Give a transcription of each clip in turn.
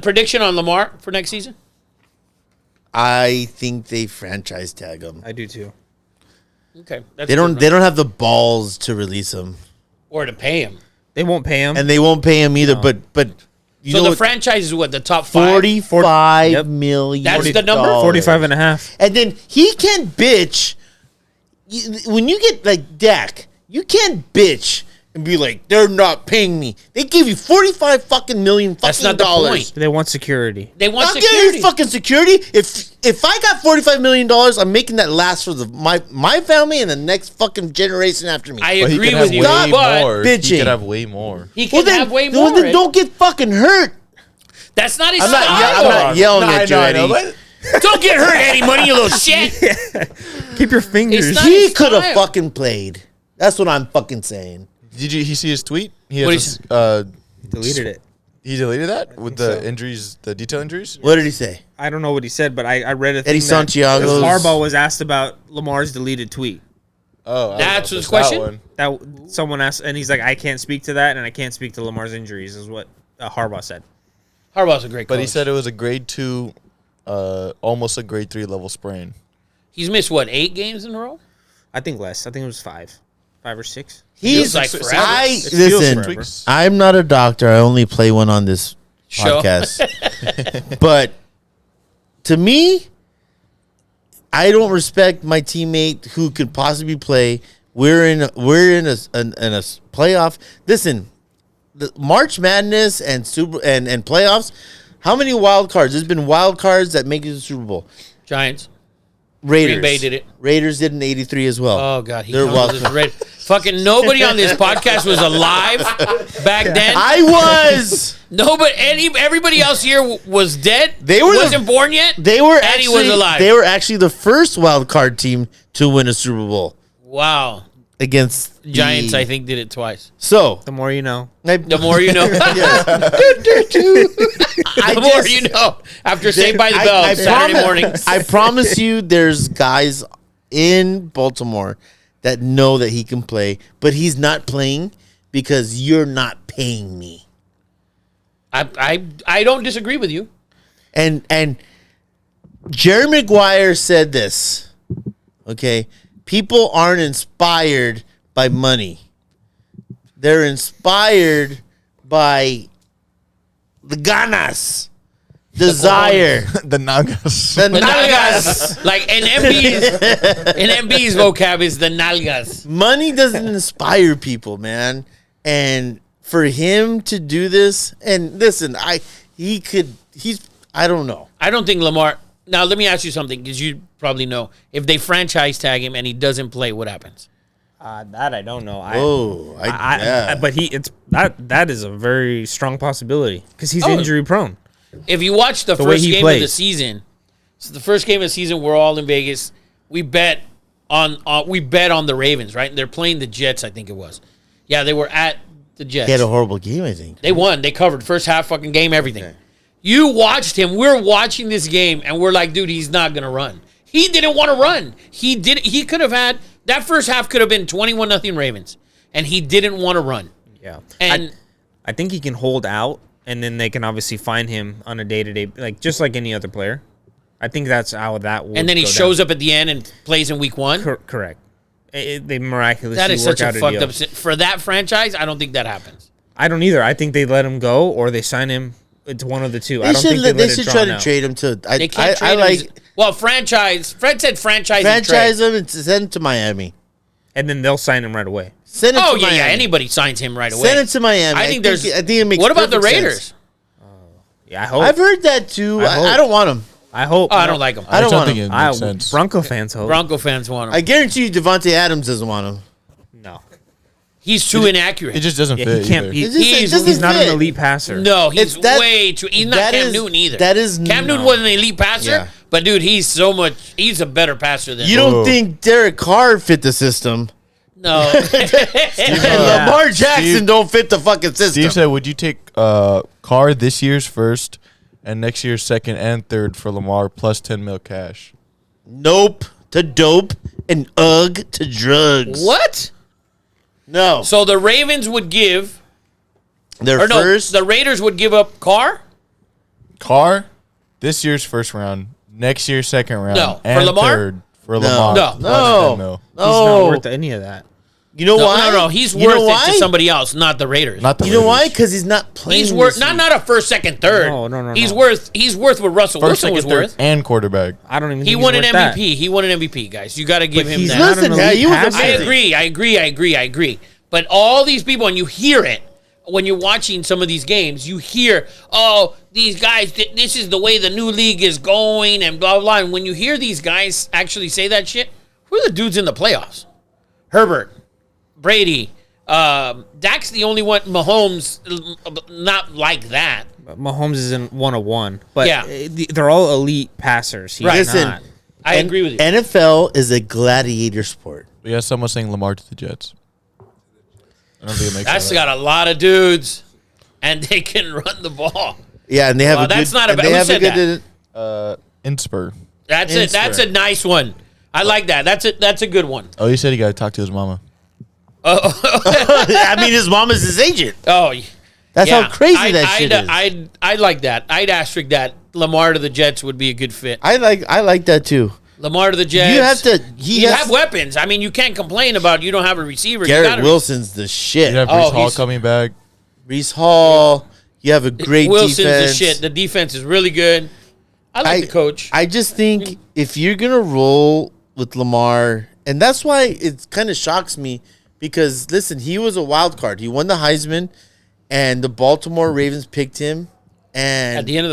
Prediction on Lamar for next season? I think they franchise tag him. I do too. Okay. They don't have the balls to release him. Or to pay him. They won't pay him. And they won't pay him either, but you know the franchise is what, the top 5? $45 million. That's the number? 45.5. And then he can bitch. When you get like Dak, you can't bitch and be like, they're not paying me. They give you $45 million fucking That's not the dollars. point. They want security. They want Not security. getting fucking security. If I got $45 million, I'm making that last for my family and the next fucking generation after me. I agree with you. Stop But bitching. He could have way more. he can have way more. Well, then don't get fucking hurt. That's not his I'm style. not yelling at you, Eddie. Don't get hurt, Eddie Money, you little shit. Keep your fingers. It's not He his could have style. fucking played. That's what I'm fucking saying. Did he see his tweet? He What has Deleted it. he deleted that with the injuries, the detail injuries. What did he say? I don't know what he said, but I read a thing Eddie that Santiago's- Harbaugh was asked about Lamar's deleted tweet. Oh, I That's don't know his if question? that one. That someone asked, and he's like, I can't speak to that, and I can't speak to Lamar's injuries, is what Harbaugh said. Harbaugh's a great coach. But he said it was a grade 2, almost a grade 3 level sprain. He's missed, what, 8 games in a row? I think less. I think it was 5 or 6. He's like forever. listen. forever. I'm not a doctor. I only play one on this Show. podcast. But to me, I don't respect my teammate who could possibly play. We're in a playoff. Listen, the March Madness and playoffs. How many wild cards? There's been wild cards that make it to the Super Bowl. Giants. Raiders. Green Bay did it. Raiders did in '83 as well. Oh, God. They're comes wild with his red. Fucking nobody on this podcast was alive back then. I was. Everybody else here was dead. They were wasn't born yet. They were and he was alive. They were actually the first wild card team to win a Super Bowl Wow. against Giants, I think, did it twice. So The more you know. The more you know. The more you know. After Saved by the Bell Saturday morning. I promise you, there's guys in Baltimore that know that he can play, but he's not playing because you're not paying me. I don't disagree with you. And Jerry Maguire said this. Okay, people aren't inspired by money. They're inspired by the ganas, desire, The Nagas. the The nalgas. nalgas. Like in MB's vocab is the nalgas. Money doesn't inspire people, man. And for him to do this, and listen, I don't know. I don't think Lamar. Now, let me ask you something, because you probably know. If they franchise tag him and he doesn't play, what happens? That I don't know. But that is a very strong possibility because he's injury prone. If you watch the way first he game plays. of the season, so the first game of the season, we're all in Vegas. We bet on the Ravens, right? They're playing the Jets, I think it was. Yeah, they were at the Jets. He had a horrible game, I think. They won. They covered first half fucking game, everything. Okay. You watched him. We're watching this game, and we're like, dude, he's not gonna run. He didn't want to run. He could have had that first half could have been 21-0 Ravens, and he didn't want to run. Yeah, and I think he can hold out, and then they can obviously find him on a day-to-day, like just like any other player. I think that's how that would. And then he shows up at the end and plays in week 1. Correct. They miraculously that is work such out a a fucked deal. up for that franchise. I don't think that happens. I don't either. I think they let him go or they sign him. It's one of the two. I don't think they should try to trade him to. They can't trade him. Well, franchise. Fred said franchise him and send him to Miami, and then they'll sign him right away. Send him to Miami. Yeah. Anybody signs him right away. Send him to Miami. I think it makes. What about the Raiders? Sense. Yeah, I hope. I've heard that too. I don't want him. I hope. I don't like him. I don't want him. It makes sense. Bronco fans hope. Bronco fans want him. I guarantee you, Devontae Adams doesn't want him. No, he's too inaccurate. It just doesn't fit. he can't. Either. He's not an elite passer. No, he's way too. He's not Cam Newton either. Cam Newton wasn't an elite passer, but dude, he's a better passer than. You don't think Derek Carr fit the system? No. Lamar Jackson don't fit the fucking system. Steve said, would you take Carr this year's first and next year's second and third for Lamar plus $10 million cash? Nope to dope and ugh to drugs. What? No. So the Ravens would give their first. The Raiders would give up Carr. Carr, this year's first round, next year's second round, No. For and Lamar? third for Lamar. No. Plus 10 mil. He's not worth any of that. You know why? No. He's You know worth why? it to somebody else, not the Raiders. Not the You know why? Raiders. Because he's not playing. He's worth this not a first, second, third. No. He's worth what Russell First, Wilson was second, third, worth. and quarterback. I don't even. He think won he's an worth that. MVP. He won an MVP, guys. You got to give him he's that. not Listen, an yeah, elite he was passer. I agree. But all these people, and you hear it when you're watching some of these games, you hear, oh, these guys, this is the way the new league is going, and blah, blah, blah. And when you hear these guys actually say that shit, who are the dudes in the playoffs? Herbert, Brady, Dak's the only one, Mahomes, not like that. Mahomes is in 101, but Yeah. they're all elite passers. He's Right. Listen, not. I agree with you. NFL is a gladiator sport. We got someone saying Lamar to the Jets. I don't think it makes That's sense. got a lot of dudes, and they can run the ball. Yeah, and they have Well, a good. that's not a and bad- they who have a said good. Inspur. That's it. That's a nice one. I like that. That's a good one. Oh, he said he got to talk to his mama. I mean, his mom is his agent. Oh, That's yeah. how crazy that shit is. I'd like that. I'd asterisk that. Lamar to the Jets would be a good fit. I like that too. Lamar to the Jets. You have to. You have weapons. I mean, you can't complain about you don't have a receiver. You Garrett gotta- Wilson's the shit. You have Oh, Brees Hall he's- coming back. Brees Hall. You have a great Wilson's defense. the shit. The defense is really good. I like the coach. I just think if you're gonna roll with Lamar, and that's why it kind of shocks me because listen, he was a wild card. He won the Heisman, and the Baltimore Ravens picked him. And At the end of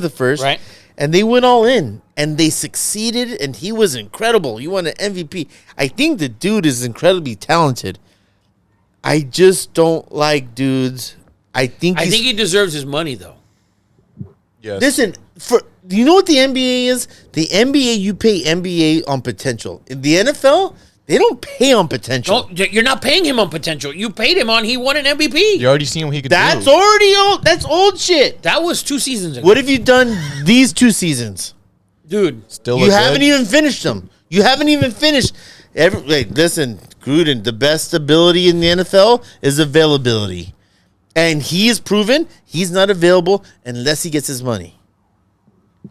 the first, right? And they went all in, and they succeeded, and he was incredible. He won an MVP. I think the dude is incredibly talented. I just don't like dudes. I think he deserves his money though. Yes. Listen, do you know what the NBA is? The NBA, you pay NBA on potential. In the NFL, they don't pay on potential. You're not paying him on potential. You paid him on he won an MVP. You already seen what he could That's do. already old. That's old shit. That was 2 seasons ago. What have you done these 2 seasons? Dude, Still You look haven't good. even finished them. You haven't even finished. Listen, Gruden, the best ability in the NFL is availability. And he has proven he's not available unless he gets his money.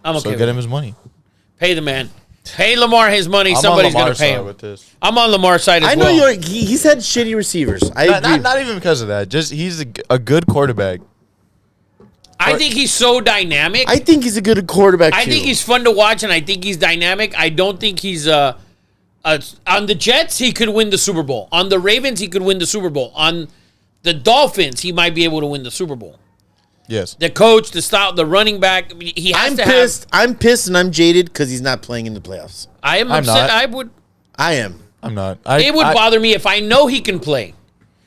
I'm okay So with get it. him his money. Pay the man. Pay Lamar his money. I'm Somebody's on going Lamar's to pay side him. with this. I'm on Lamar's side as I know well. he's had shitty receivers. I agree. Not even because of that. Just he's a good quarterback. I think he's so dynamic. I think he's a good quarterback, I too. think he's fun to watch, and I think he's dynamic. I don't think he's on the Jets, he could win the Super Bowl. On the Ravens, he could win the Super Bowl. On the Dolphins, he might be able to win the Super Bowl. Yes. The coach, the style, the running back, he has I'm to pissed. have. I'm pissed and I'm jaded because he's not playing in the playoffs. I am I'm upset. not. I am. I'm not. It would bother me if I know he can play.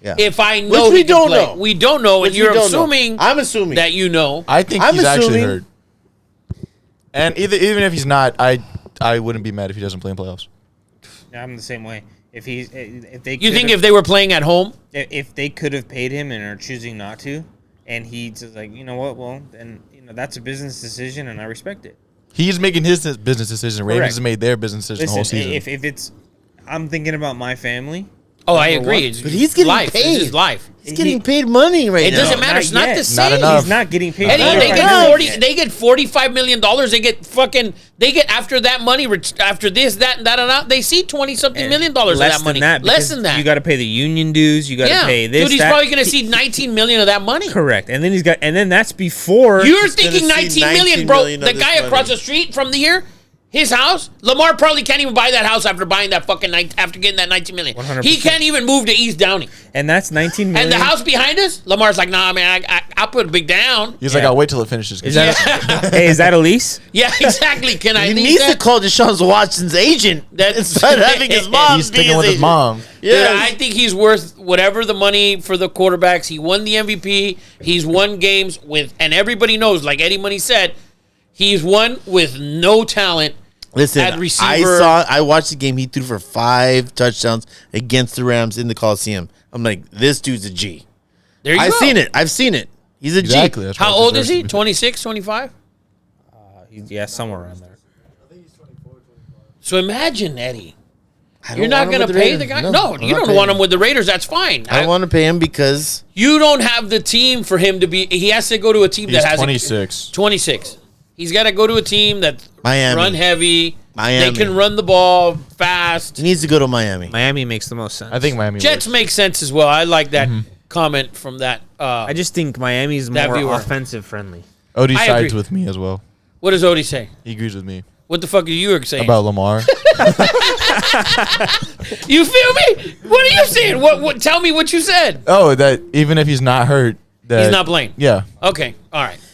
Yeah. If I know Which we he can don't play. know. We don't know, Which and we you're don't know. assuming. I'm assuming that you know. I think I'm he's actually assuming- hurt. And even if he's not, I wouldn't be mad if he doesn't play in playoffs. I'm the same way. If they You think if they were playing at home? if they could have paid him and are choosing not to, and he's just like, you know what, well then that's a business decision and I respect it. He's making his business decision. Ravens Correct. has made their business decision the whole Listen, season. if it's, I'm thinking about my family. Oh, I Number agree. one. It's But he's getting life. paid. It's his life. He's getting paid money right It now. doesn't matter. It's not yet. the same. enough. He's not getting paid. Eddie, they $45 get million. 40. They get $45 million. They get after that money. After this, that, and that. They see $20-something million of that money. Less than that. You got to pay the union dues. You got to pay this. dude, he's that. probably going to see $19 million of that money. Correct, and then that's before You're He's gonna thinking see $19 million, $19 bro. million of The this guy money. across the street from here, his house, Lamar probably can't even buy that house after buying that fucking after getting that $19 million. 100%. He can't even move to East Downey. and that's 19 million. And the house behind us, Lamar's like, nah, man, I'll put a big down. He's like, I'll wait till it finishes. Is that hey, is that a lease? Yeah, exactly. Can I He leave needs that? to call Deshaun Watson's agent instead of having his mom. He's be sticking with his agent. mom. Dude, Yes. I think he's worth whatever the money for the quarterbacks. He won the MVP. He's won games with, and everybody knows, like Eddie Money said, he's won with no talent. Listen, at receiver. I watched the game. He threw for 5 touchdowns against the Rams in the Coliseum. I'm like, this dude's a G. There you go. I've seen it. He's a Exactly. G. That's what How it old deserves is he? to be. 26, 25? Yeah, somewhere around there. So imagine, Eddie. You're not going to pay the guy? No, you don't want him with the Raiders. That's fine. I don't want to pay him because you don't have the team for him to be. He has to go to a team that has 26. 26. He's got to go to a team that Miami. run heavy. Miami. They can run the ball fast. He needs to go to Miami. Miami makes the most sense. I think Miami Jets works. make sense as well. I like that comment from that. I just think Miami's That more viewer. offensive friendly. Odie I sides agree. with me as well. What does Odie say? He agrees with me What the fuck are you saying? about Lamar. You feel me? What are you saying? What? Tell me what you said. Oh, that even if he's not hurt, that He's not playing. Yeah, Okay. All right.